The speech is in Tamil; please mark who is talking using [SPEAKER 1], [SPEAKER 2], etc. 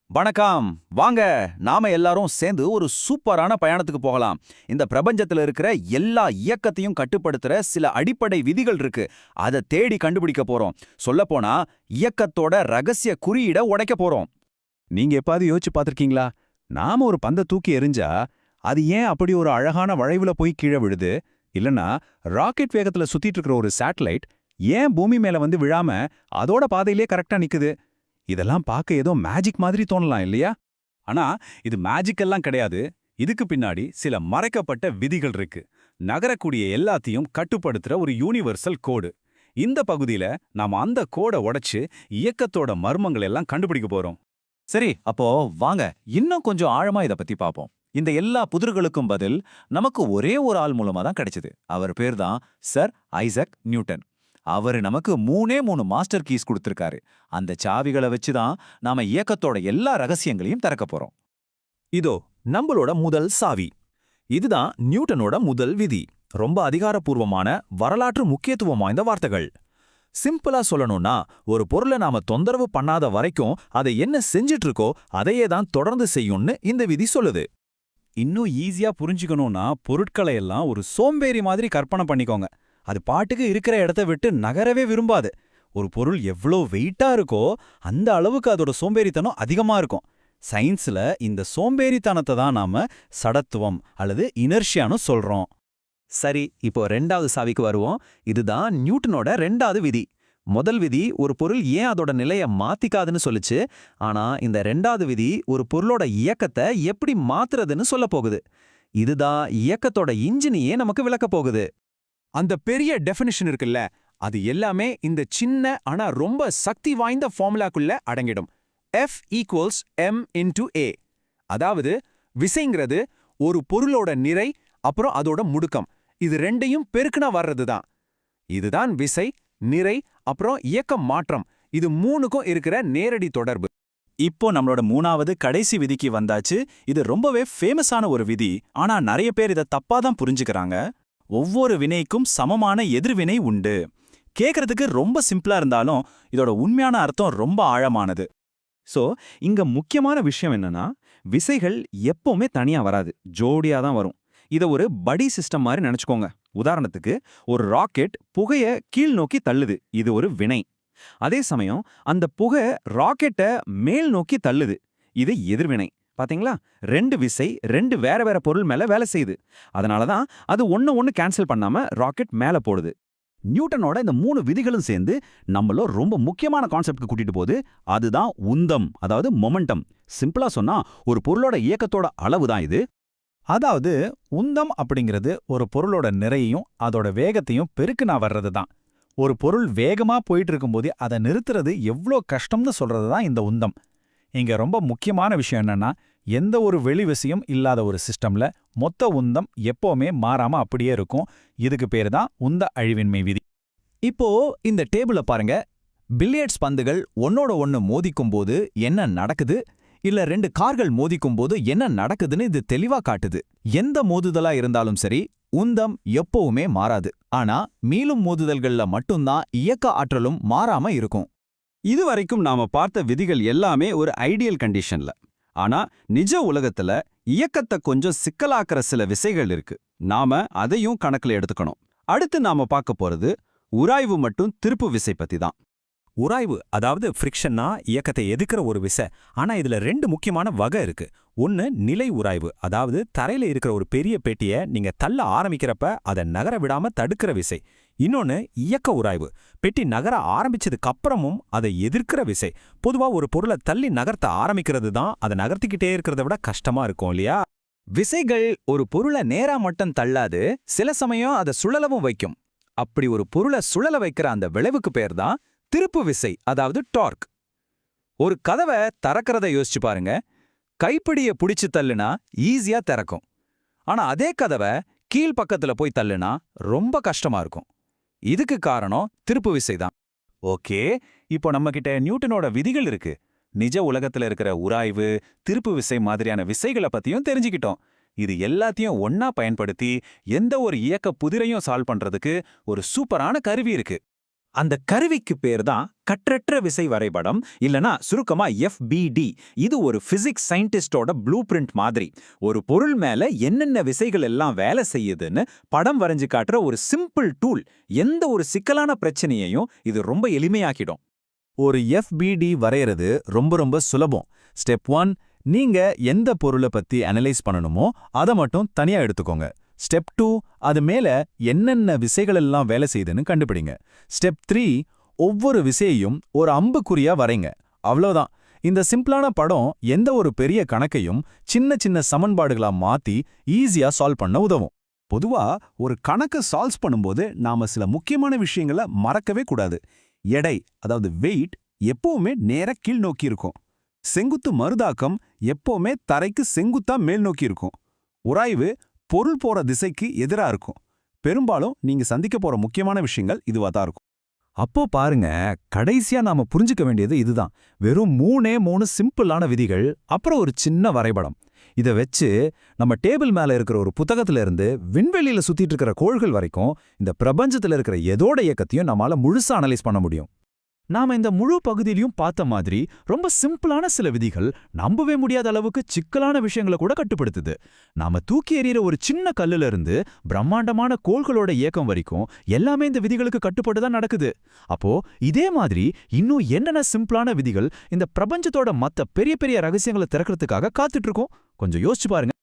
[SPEAKER 1] வணக்கம். வாங்க, நாம எல்லாரும் சேர்ந்து ஒரு சூப்பரான பயணத்துக்கு போகலாம். இந்த பிரபஞ்சத்துல இருக்கிற எல்லா இயக்கத்தையும் கட்டுப்படுத்துற சில அடிப்படை விதிகள் இருக்கு. அதை தேடி கண்டுபிடிக்க போறோம். சொல்லப்போனா இயக்கத்தோட ரகசிய குறியீட உடைக்க போறோம்.
[SPEAKER 2] நீங்க எப்பாவது யோசிச்சு பார்த்திருக்கீங்களா? நாம ஒரு பந்த தூக்கி எறிஞ்சா அது ஏன் அப்படி ஒரு அழகான வளைவுல போய் கீழே விழுது? இல்லனா ராக்கெட் வேகத்துல சுத்திட்டு இருக்கிற ஒரு சேட்டலைட் ஏன் பூமி மேல வந்து விழாம அதோட பாதையிலே கரெக்டா நிக்குது? இதெல்லாம் பார்க்க ஏதோ மேஜிக் மாதிரி தோணலாம் இல்லையா?
[SPEAKER 3] ஆனா இது மேஜிக் எல்லாம் கிடையாது. இதுக்கு பின்னாடி சில மறைக்கப்பட்ட விதிகள் இருக்கு. நகரக்கூடிய எல்லாத்தையும் கட்டுப்படுத்துற ஒரு யூனிவர்சல் கோடு. இந்த பகுதியில நாம அந்த கோடை உடைச்சு இயக்கத்தோட மர்மங்கள் எல்லாம் கண்டுபிடிக்க போறோம்.
[SPEAKER 1] சரி, அப்போ வாங்க இன்னும் கொஞ்சம் ஆழமா இத பத்தி பாப்போம். இந்த எல்லா புதிர்களுக்கும் பதில் நமக்கு ஒரே ஒரு ஆள் மூலமா தான் கிடைச்சது. அவர் பேர் தான் சர் ஐசக் நியூட்டன். அவரு நமக்கு மூணே மூணு மாஸ்டர் கீஸ் கொடுத்திருக்காரு. அந்த சாவிகளை வச்சுதான் நாம இயக்கத்தோட எல்லா ரகசியங்களையும் திறக்க போறோம்.
[SPEAKER 4] இதோ நம்மளோட முதல் சாவி. இதுதான் நியூட்டனோட முதல் விதி. ரொம்ப அதிகாரப்பூர்வமான வரலாற்று முக்கியத்துவம் வாய்ந்த வார்த்தைகள். சிம்பிளா சொல்லணும்னா, ஒரு பொருளை நாம தொந்தரவு பண்ணாத வரைக்கும் அதை என்ன செஞ்சிட்டு இருக்கோ அதையே தான் தொடர்ந்து செய்யும்னு இந்த விதி சொல்லுது.
[SPEAKER 3] இன்னும் ஈஸியா புரிஞ்சுக்கணும்னா பொருட்களை எல்லாம் ஒரு சோம்பேறி மாதிரி கற்பனை பண்ணிக்கோங்க. அது பாட்டுக்கு இருக்கிற இடத்த விட்டு நகரவே விரும்பாது. ஒரு பொருள் எவ்வளோ வெயிட்டா இருக்கோ அந்த அளவுக்கு அதோட சோம்பேறித்தனம் அதிகமா இருக்கும். சயின்ஸ்ல இந்த சோம்பேறித்தனத்தை தான் நாம சடத்துவம் அல்லது இனர்ஷியான்னு சொல்றோம்.
[SPEAKER 4] சரி, இப்போ ரெண்டாவது சாவிக்கு வருவோம். இதுதான் நியூட்டனோட ரெண்டாவது விதி. முதல் விதி ஒரு பொருள் ஏன் அதோட நிலையை மாத்திக்காதுன்னு சொல்லுச்சு. ஆனா இந்த ரெண்டாவது விதி ஒரு பொருளோட இயக்கத்தை எப்படி மாத்துறதுன்னு சொல்ல போகுது. இதுதான் இயக்கத்தோட இன்ஜினையே நமக்கு விளக்க போகுது.
[SPEAKER 2] அந்த பெரிய டெஃபினிஷன் இருக்குல்ல, அது எல்லாமே இந்த சின்ன ஆனா ரொம்ப சக்தி வாய்ந்த ஃபார்முலாக்குள்ள அடங்கிடும். F=m×a. அதாவது விசைங்கிறது ஒரு பொருளோட நிறை அப்புறம் அதோட முடுக்கம், இது ரெண்டையும் பெருக்குனா வர்றதுதான். இதுதான் விசை, நிறை அப்புறம் இயக்கம் மாற்றம். இது மூணுக்கும் இருக்கிற நேரடி தொடர்பு.
[SPEAKER 3] இப்போ நம்மளோட மூணாவது கடைசி விதிக்கு வந்தாச்சு. இது ரொம்பவே ஃபேமஸான ஒரு விதி. ஆனா நிறைய பேர் இதை தப்பா தான் புரிஞ்சுக்கிறாங்க. ஒவ்வொரு வினைக்கும் சமமான எதிர்வினை உண்டு. கேட்கறதுக்கு ரொம்ப சிம்பிளா இருந்தாலும் இதோட உண்மையான அர்த்தம் ரொம்ப ஆழமானது.
[SPEAKER 2] சோ இங்க முக்கியமான விஷயம் என்னன்னா, விசைகள் எப்பவுமே தனியா வராது, ஜோடியா தான் வரும். இத ஒரு படி சிஸ்டம் மாதிரி நினைச்சுக்கோங்க. உதாரணத்துக்கு, ஒரு ராக்கெட் புகைய கீழ் நோக்கி தள்ளுது, இது ஒரு வினை. அதே சமயம் அந்த புகை ராக்கெட்டை மேல் நோக்கி தள்ளுது, இது எதிர்வினை. பாத்தீங்களா? ரெண்டு விசை ரெண்டு வேற வேற பொருள் மேல வேலை செய்யுது. அதனாலதான் அது ஒன்னு கேன்சல் பண்ணாம ராக்கெட் மேல போடுது.
[SPEAKER 1] நியூட்டனோட இந்த மூணு விதிகளும் சேர்ந்து நம்மள ரொம்ப முக்கியமான கான்செப்ட்க்கு கூட்டிட்டு போகுது. அதுதான் உந்தம், அதாவது மொமெண்டம். சிம்பிளா சொன்னா ஒரு பொருளோட இயக்கத்தோட அளவு தான் இது.
[SPEAKER 5] அதாவது உந்தம் அப்படிங்கிறது ஒரு பொருளோட நிறையையும் அதோட வேகத்தையும் பெருக்குனா வர்றது தான். ஒரு பொருள் வேகமா போயிட்டு இருக்கும்போது அதை நிறுத்துறது எவ்வளோ கஷ்டம்னு சொல்றது தான் இந்த உந்தம். இங்க ரொம்ப முக்கியமான விஷயம் என்னன்னா, எந்த ஒரு வெளி விசையும் இல்லாத ஒரு சிஸ்டம்ல மொத்த உந்தம் எப்பவுமே மாறாம அப்படியே இருக்கும். இதுக்கு பேரு தான் உந்த அழிவின்மை விதி.
[SPEAKER 4] இப்போ இந்த டேபிள பாருங்க. பில்லியர்ட்ஸ் பந்துகள் ஒன்னோட ஒன்னு மோதிக்கும் போது என்ன நடக்குது, இல்ல ரெண்டு கார்கள் மோதிக்கும் போது என்ன நடக்குதுன்னு இது தெளிவா காட்டுது. எந்த மோதுதலா இருந்தாலும் சரி, உந்தம் எப்பவுமே மாறாது. ஆனா மீளும் மோதுதல்கள்ல மட்டும்தான் இயக்க ஆற்றலும் மாறாம இருக்கும்.
[SPEAKER 3] இதுவரைக்கும் நாம பார்த்த விதிகள் எல்லாமே ஒரு ஐடியல் கண்டிஷன்ல. ஆனா நிஜ உலகத்துல இயக்கத்தை கொஞ்சம் சிக்கலாக்குற சில விசைகள் இருக்கு. நாம அதையும் கணக்குல எடுத்துக்கணும். அடுத்து நாம பார்க்க போறது உராய்வு மற்றும் திருப்பு விசை பத்தி தான்.
[SPEAKER 4] உராய்வு, அதாவது ஃப்ரிக்ஷன்னா இயக்கத்தை எதிர்க்கிற ஒரு விசை. ஆனா இதுல ரெண்டு முக்கியமான வகை இருக்கு. ஒன்னு நிலை உராய்வு, அதாவது தரையில இருக்கிற ஒரு பெரிய பெட்டியை நீங்க தள்ள ஆரம்பிக்கிறப்ப அதை நகர விடாம தடுக்கிற விசை. இன்னொன்னு இயக்க உராய்வு, பெட்டி நகர ஆரம்பிச்சதுக்கு அப்புறமும் அதை எதிர்க்கிற விசை. பொதுவா ஒரு பொருளை தள்ளி நகர்த்த ஆரம்பிக்கிறது தான் அதை நகர்த்திக்கிட்டே இருக்கிறத விட கஷ்டமா இருக்கும் இல்லையா? விசைகள் ஒரு பொருளை நேரா மட்டும் தள்ளாது, சில சமயம் அதை சுழலவும் வைக்கும். அப்படி ஒரு பொருளை சுழல வைக்கிற அந்த விளைவுக்கு பேர் தான் திருப்பு விசை, அதாவது டார்க். ஒரு கதவை திறக்கிறத யோசிச்சு பாருங்க. கைப்பிடிய புடிச்சு தள்ளுனா ஈஸியா திறக்கும். ஆனா அதே கதவை கீழ் பக்கத்துல போய் தள்ளுனா ரொம்ப கஷ்டமா இருக்கும். இதுக்கு காரணம் திருப்பு விசை தான். ஓகே, இப்போ நம்ம கிட்ட நியூட்டனோட விதிகள் இருக்கு. நிஜ உலகத்துல இருக்கிற உராய்வு, திருப்பு விசை மாதிரியான விசைகளை பத்தியும் தெரிஞ்சுக்கிட்டோம். இது எல்லாத்தையும் ஒன்னா பயன்படுத்தி எந்த ஒரு இயக்க புதிரையும் சால்வ் பண்றதுக்கு ஒரு சூப்பரான கருவி இருக்கு.
[SPEAKER 1] அந்த கருவிக்கு பேர் தான் கற்றற்ற விசை வரைபடம், இல்லனா சுருக்கமா FBD. இது ஒரு பிசிக்ஸ் சயின்டிஸ்டோட ப்ளூ பிரிண்ட் மாதிரி. ஒரு பொருள் மேல என்னென்ன விசைகள் எல்லாம் வேலை செய்யுதுன்னு படம் வரைஞ்சு காட்டுற ஒரு சிம்பிள் டூல். எந்த ஒரு சிக்கலான பிரச்சனையையும் இது ரொம்ப எளிமையாக்கிடும்.
[SPEAKER 5] ஒரு FBD வரையறது ரொம்ப சுலபம். ஸ்டெப் 1, நீங்க எந்த பொருளை பத்தி அனலைஸ் பண்ணணுமோ அதை மட்டும் தனியா எடுத்துக்கோங்க. ஸ்டெப் 2, அது மேல என்னென்ன விசைகள் எல்லாம் வேலை செய்யுதுன்னு கண்டுபிடிங்க. ஸ்டெப் 3, ஒவ்வொரு விசையையும் ஒரு அம்புக்குறியா வரைங்க. அவ்வளவுதான். இந்த சிம்பிளான படம் எந்த ஒரு பெரிய கணக்கையும் சின்ன சின்ன சமன்பாடுகளா மாத்தி ஈஸியா சால்வ் பண்ண உதவும்.
[SPEAKER 2] பொதுவா ஒரு கணக்கை சால்வ் பண்ணும்போது நாம சில முக்கியமான விஷயங்களை மறக்கவே கூடாது. எடை, அதாவது வெயிட், எப்பவுமே நேரா கீழ் நோக்கி இருக்கும். செங்குத்து மறுதாக்கம் எப்பவுமே தரைக்கு செங்குத்தா மேல் நோக்கி இருக்கும். உராய்வு பொருள் போற திசைக்கு எதிரா இருக்கும். பெரும்பாலும் நீங்க சந்திக்க போற முக்கியமான விஷயங்கள் இதுவா தான் இருக்கும்.
[SPEAKER 5] அப்போ பாருங்க, கடைசியா நாம புரிஞ்சுக்க வேண்டியது இதுதான். வெறும் 3 சிம்பிளான விதிகள், அப்புறம் ஒரு சின்ன வரைபடம். இத வச்சு நம்ம டேபிள் மேல இருக்கிற ஒரு புத்தகத்துல இருந்து விண்வெளியில சுத்திட்டு இருக்கிற கோள்கள் வரைக்கும் இந்த பிரபஞ்சத்துல இருக்கிற எதோட இயக்கத்தையும் நம்மால முழுசா அனலைஸ் பண்ண முடியும். நாம இந்த முழு பகுதியிலையும் பார்த்த மாதிரி ரொம்ப சிம்பிளான சில விதிகள் நம்பவே முடியாத அளவுக்கு சிக்கலான விஷயங்களை கூட கட்டுப்படுத்துது. நாம தூக்கி எறிகிற ஒரு சின்ன கல்லுல இருந்து பிரம்மாண்டமான கோள்களோட இயக்கம் வரைக்கும் எல்லாமே இந்த விதிகளுக்கு கட்டுப்பட்டு தான் நடக்குது. அப்போ இதே மாதிரி இன்னும் என்னென்ன சிம்பிளான விதிகள் இந்த பிரபஞ்சத்தோட மத்த பெரிய பெரிய ரகசியங்களை திறக்கிறதுக்காக காத்துட்டு இருக்கோம். கொஞ்சம் யோசிச்சு பாருங்க.